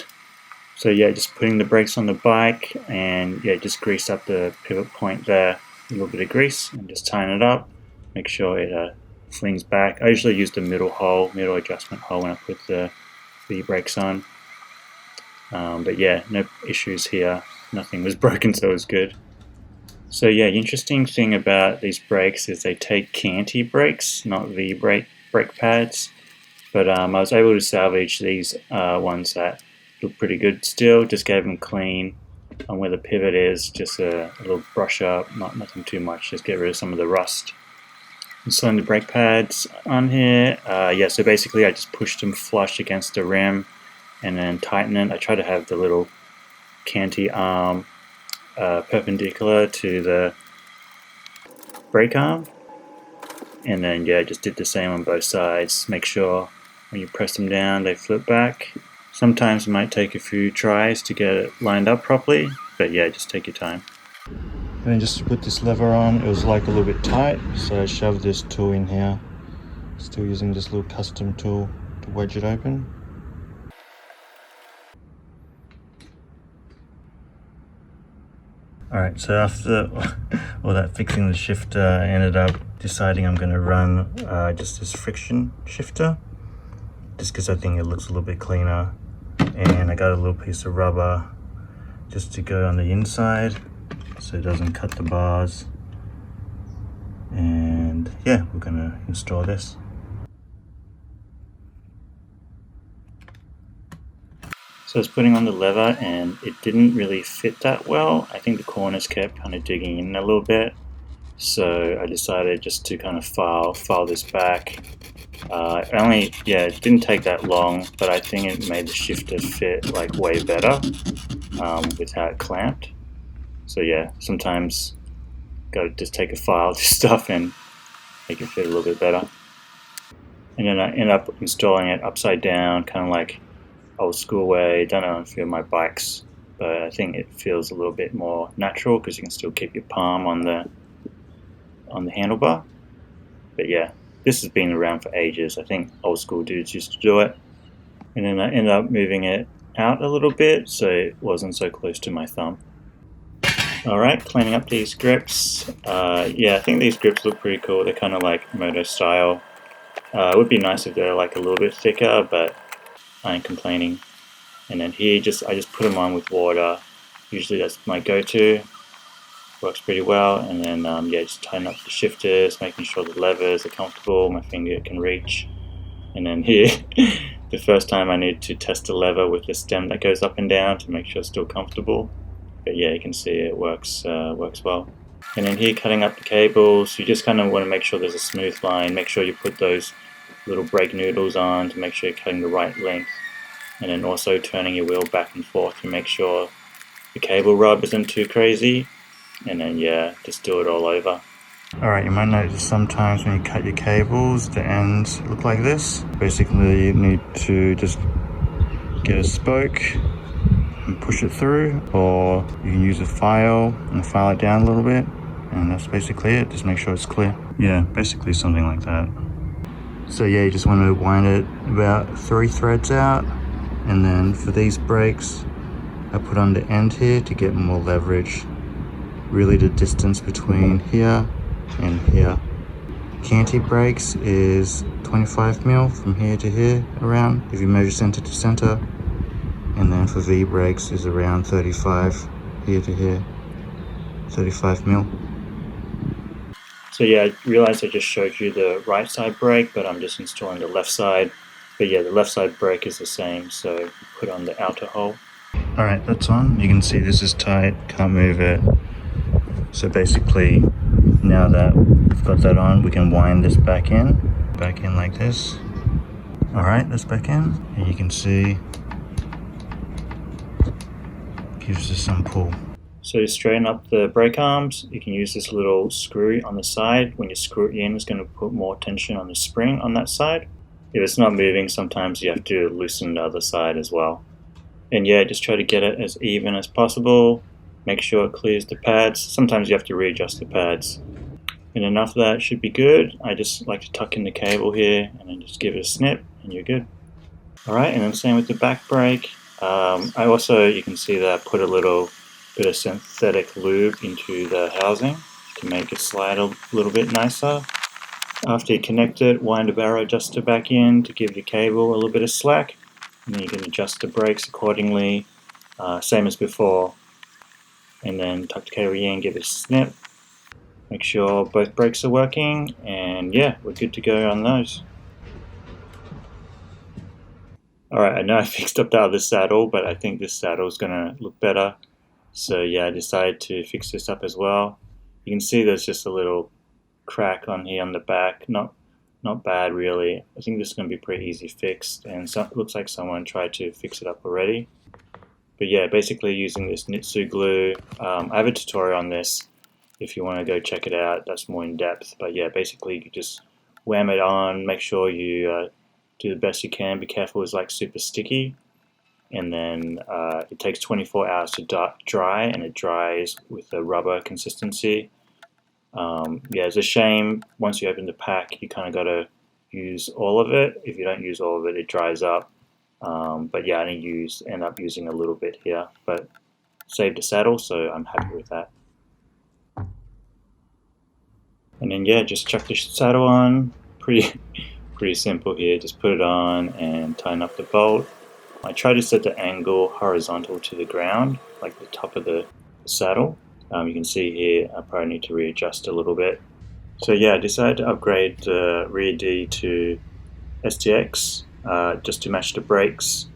So yeah, just putting the brakes on the bike, and yeah, just grease up the pivot point there, a little bit of grease, and just tighten it up, make sure it flings back. I usually use the middle adjustment hole when I put the brakes on. But yeah, no issues here. Nothing was broken, so it was good. So yeah, the interesting thing about these brakes is they take canty brakes, not V-brake brake pads. But I was able to salvage these ones that look pretty good still. Just gave them clean on where the pivot is, just a little brush up, nothing too much, just get rid of some of the rust. Installing the brake pads on here, yeah, so basically I just pushed them flush against the rim and then tighten it. I try to have the little canty arm perpendicular to the brake arm, and then yeah, just did the same on both sides. Make sure when you press them down they flip back. Sometimes it might take a few tries to get it lined up properly, but yeah, just take your time. And then just to put this lever on, it was like a little bit tight, so I shoved this tool in here. Still using this little custom tool to wedge it open. Alright, so after all that fixing the shifter, I ended up deciding I'm going to run just this friction shifter, just because I think it looks a little bit cleaner. And I got a little piece of rubber just to go on the inside so it doesn't cut the bars. And yeah, we're going to install this. So I was putting on the lever and it didn't really fit that well. I think the corners kept kind of digging in a little bit. So I decided just to kind of file this back. It didn't take that long, but I think it made the shifter fit like way better with how it clamped. So yeah, sometimes gotta just take a file to stuff and make it fit a little bit better. And then I end up installing it upside down, kind of like old school way. Done it on a few of my bikes, but I think it feels a little bit more natural because you can still keep your palm on the handlebar. But yeah, this has been around for ages. I think old school dudes used to do it. And then I ended up moving it out a little bit so it wasn't so close to my thumb. Alright, cleaning up these grips. Yeah, I think these grips look pretty cool. They're kind of like moto style. It would be nice if they're like a little bit thicker, but I ain't complaining. And then here, I just put them on with water. Usually that's my go-to. Works pretty well. And then yeah, just tighten up the shifters, making sure the levers are comfortable, my finger can reach. And then here, the first time I need to test the lever with the stem that goes up and down to make sure it's still comfortable. But yeah, you can see it works well. And then here, cutting up the cables, you just kind of want to make sure there's a smooth line. Make sure you put those little brake noodles on to make sure you're cutting the right length. And then also turning your wheel back and forth to make sure the cable rub isn't too crazy. And then yeah, just do it all over. Alright, you might notice sometimes when you cut your cables, the ends look like this. Basically, you need to just get a spoke and push it through, or you can use a file and file it down a little bit, and that's basically it. Just make sure it's clear. Yeah, basically something like that. So yeah, you just want to wind it about 3 threads out, and then for these brakes, I put on the end here to get more leverage. Really the distance between here and here. Canty brakes is 25 mil from here to here around, if you measure center to center. And then for V brakes is around 35 here to here, 35 mil. So yeah, I realized I just showed you the right side brake, but I'm just installing the left side. But yeah, the left side brake is the same, so put on the outer hole. Alright, that's on. You can see this is tight, can't move it. So basically, now that we've got that on, we can wind this back in like this. Alright, that's back in. And you can see, gives us some pull. So to straighten up the brake arms, you can use this little screw on the side. When you screw it in, it's going to put more tension on the spring on that side. If it's not moving, sometimes you have to loosen the other side as well. And yeah, just try to get it as even as possible. Make sure it clears the pads. Sometimes you have to readjust the pads. And enough of that should be good. I just like to tuck in the cable here and then just give it a snip and you're good. Alright, and then same with the back brake. I also, you can see that I put a little bit of synthetic lube into the housing to make it slide a little bit nicer. After you connect it, wind a barrel adjuster back in to give your cable a little bit of slack. And then you can adjust the brakes accordingly, same as before. And then tuck the cable in, give it a snip. Make sure both brakes are working, and yeah, we're good to go on those. Alright, I know I fixed up the other saddle, but I think this saddle is going to look better. So yeah, I decided to fix this up as well. You can see there's just a little crack on here on the back. Not bad really. I think this is going to be pretty easy fixed, and so, it looks like someone tried to fix it up already. But yeah, basically using this Nitsu glue. I have a tutorial on this if you want to go check it out. That's more in depth. But yeah, basically you just wham it on. Make sure you do the best you can. Be careful, it's like super sticky. And then it takes 24 hours to dry, and it dries with a rubber consistency. Yeah, it's a shame once you open the pack, you kind of got to use all of it. If you don't use all of it, it dries up. But yeah, I only end up using a little bit here, but saved a saddle, so I'm happy with that. And then yeah, just chuck the saddle on. Pretty simple here. Just put it on and tighten up the bolt. I try to set the angle horizontal to the ground, like the top of the saddle. You can see here I probably need to readjust a little bit. So yeah, I decided to upgrade the rear D to STX just to match the brakes.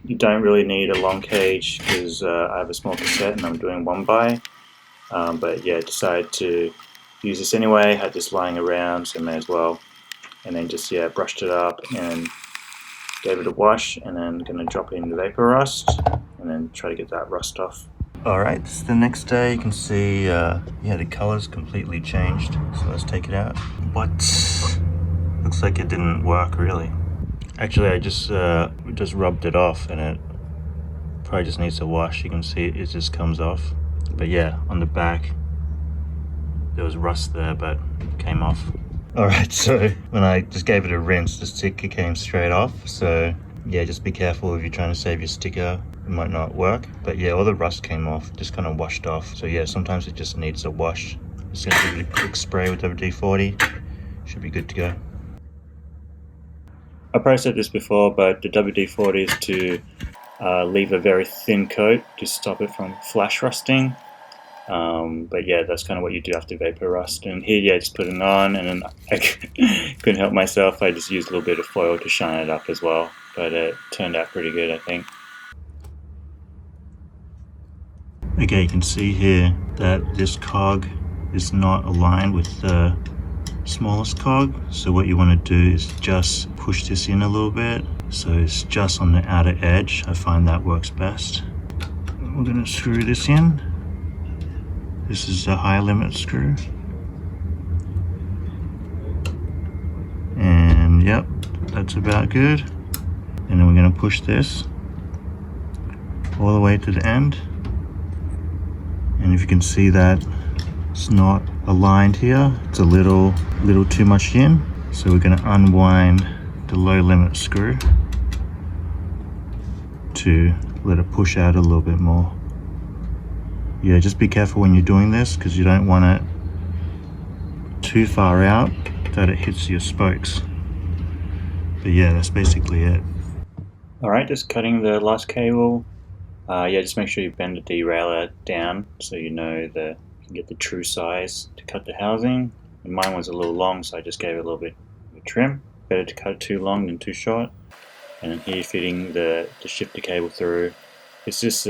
You don't really need a long cage because I have a small cassette and I'm doing 1x. But yeah, decided to use this anyway. Had this lying around, so may as well. And then just yeah, brushed it up and gave it a wash, and then gonna drop it in the evaporust and then try to get that rust off. Alright, this is the next day. You can see yeah, the color's completely changed. So let's take it out. What? Looks like it didn't work really. Actually, I just rubbed it off, and it probably just needs a wash. You can see it just comes off. But yeah, on the back there was rust there, but it came off. Alright, so when I just gave it a rinse, the sticker came straight off. So yeah, just be careful if you're trying to save your sticker. It might not work. But yeah, all the rust came off, just kind of washed off. So yeah, sometimes it just needs a wash. Just gonna give it a quick spray with WD-40. Should be good to go. I probably said this before, but the WD-40 is to leave a very thin coat to stop it from flash rusting. But yeah, that's kind of what you do after vapor rust. And here, yeah, just put it on, and then I couldn't help myself. I just used a little bit of foil to shine it up as well. But it turned out pretty good, I think. Okay, you can see here that this cog is not aligned with the smallest cog. So what you want to do is just push this in a little bit. So it's just on the outer edge. I find that works best. We're going to screw this in. This is the high limit screw. And yep, that's about good. And then we're going to push this all the way to the end. And if you can see that it's not aligned here, it's a little too much in. So we're going to unwind the low limit screw to let it push out a little bit more. Yeah, just be careful when you're doing this because you don't want it too far out that it hits your spokes. But yeah, that's basically it. Alright, just cutting the last cable. Yeah, just make sure you bend the derailleur down so you know you can get the true size to cut the housing. And mine was a little long, so I just gave it a little bit of a trim. Better to cut it too long than too short. And then here, fitting the shifter cable through. It's just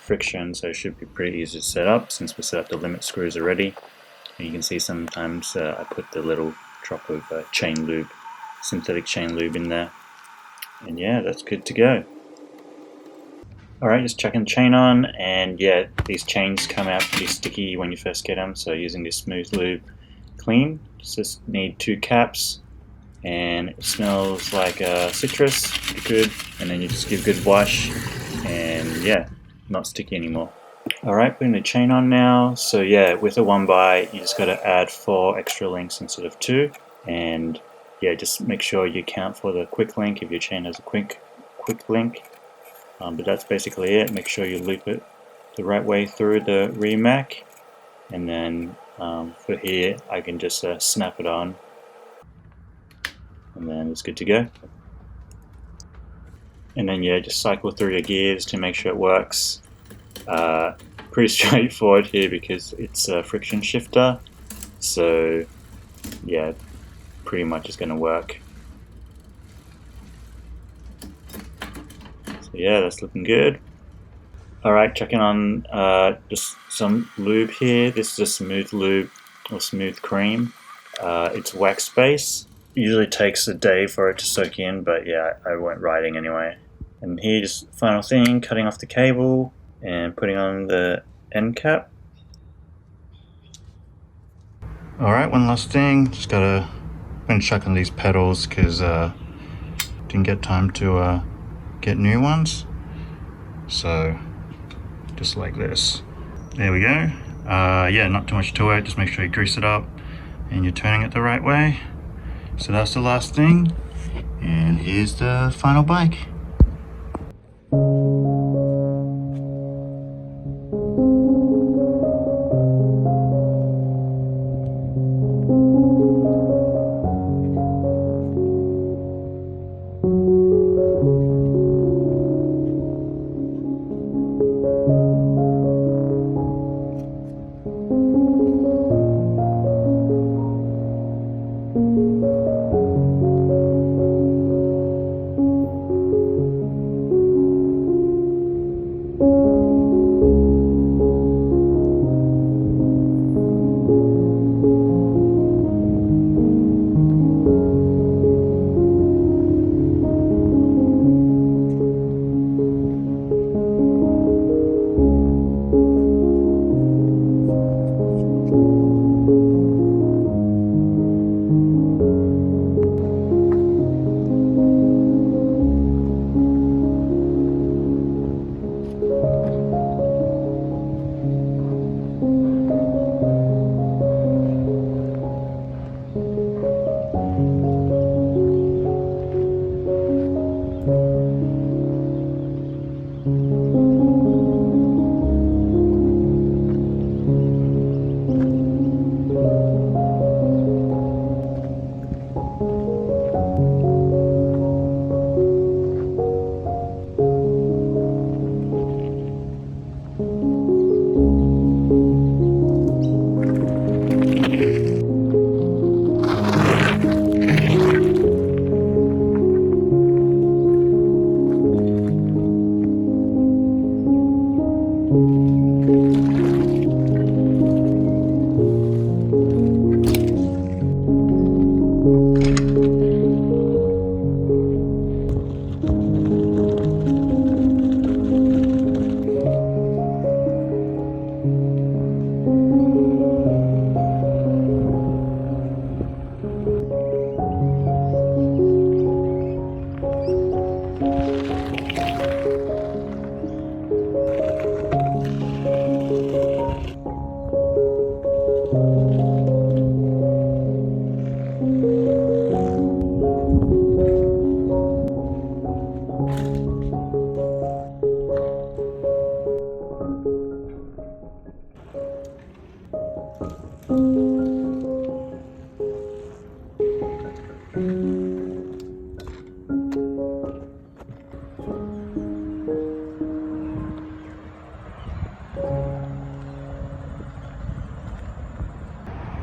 friction, so it should be pretty easy to set up since we set up the limit screws already. And you can see sometimes I put the little drop of chain lube, synthetic chain lube in there. And yeah, that's good to go. Alright, just chucking the chain on, and yeah, these chains come out pretty sticky when you first get them, so using this smooth lube clean. Just need 2 caps, and it smells like citrus, pretty good, and then you just give a good wash, and yeah, not sticky anymore. Alright, putting the chain on now. So yeah, with a 1x, you just got to add 4 extra links instead of 2, and yeah, just make sure you count for the quick link if your chain has a quick link. But that's basically it. Make sure you loop it the right way through the rear mac, and then for here I can just snap it on, and then it's good to go. And then yeah, just cycle through your gears to make sure it works. Pretty straightforward here because it's a friction shifter, so yeah, pretty much it's going to work. So yeah, that's looking good. Alright, checking on just some lube here. This is a smooth lube or smooth cream. It's wax base. Usually takes a day for it to soak in, but yeah, I went riding anyway. And here, just final thing, cutting off the cable and putting on the end cap. Alright, one last thing, just gotta finish checking these pedals because didn't get time to get new ones. So just like this. There we go. Yeah, not too much to it, just make sure you grease it up and you're turning it the right way. So that's the last thing, and here's the final bike.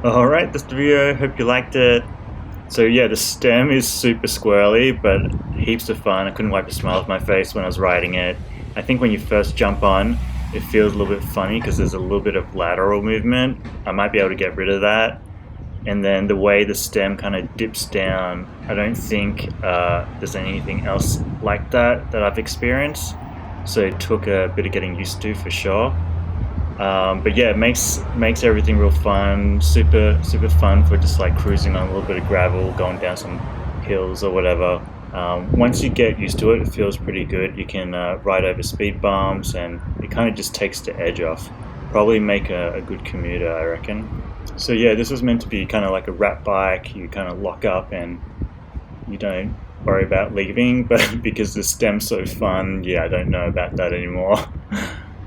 Alright, this video, hope you liked it. So yeah, the stem is super squirrely, but heaps of fun. I couldn't wipe a smile off my face when I was riding it. I think when you first jump on, it feels a little bit funny because there's a little bit of lateral movement. I might be able to get rid of that. And then the way the stem kind of dips down, I don't think there's anything else like that I've experienced. So it took a bit of getting used to for sure. But yeah, it makes everything real fun, super fun for just like cruising on a little bit of gravel, going down some hills or whatever. Once you get used to it, it feels pretty good. You can ride over speed bumps, and it kind of just takes the edge off. Probably make a good commuter, I reckon. So yeah, this was meant to be kind of like a rat bike. You kind of lock up and you don't worry about leaving, but because the stem's so fun, yeah, I don't know about that anymore.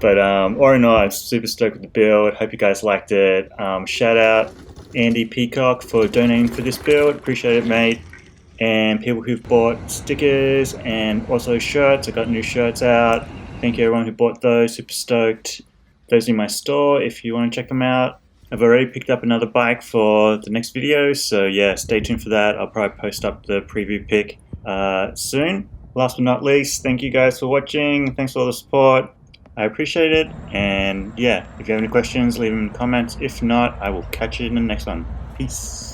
But all in all, I'm super stoked with the build. Hope you guys liked it. Shout out Andy Peacock for donating for this build. Appreciate it, mate. And people who've bought stickers and also shirts. I got new shirts out. Thank you everyone who bought those. Super stoked. Those are in my store if you want to check them out. I've already picked up another bike for the next video, so yeah, stay tuned for that. I'll probably post up the preview pic soon. Last but not least, thank you guys for watching. Thanks for all the support. I appreciate it, and yeah, if you have any questions, leave them in the comments. If not, I will catch you in the next one. Peace.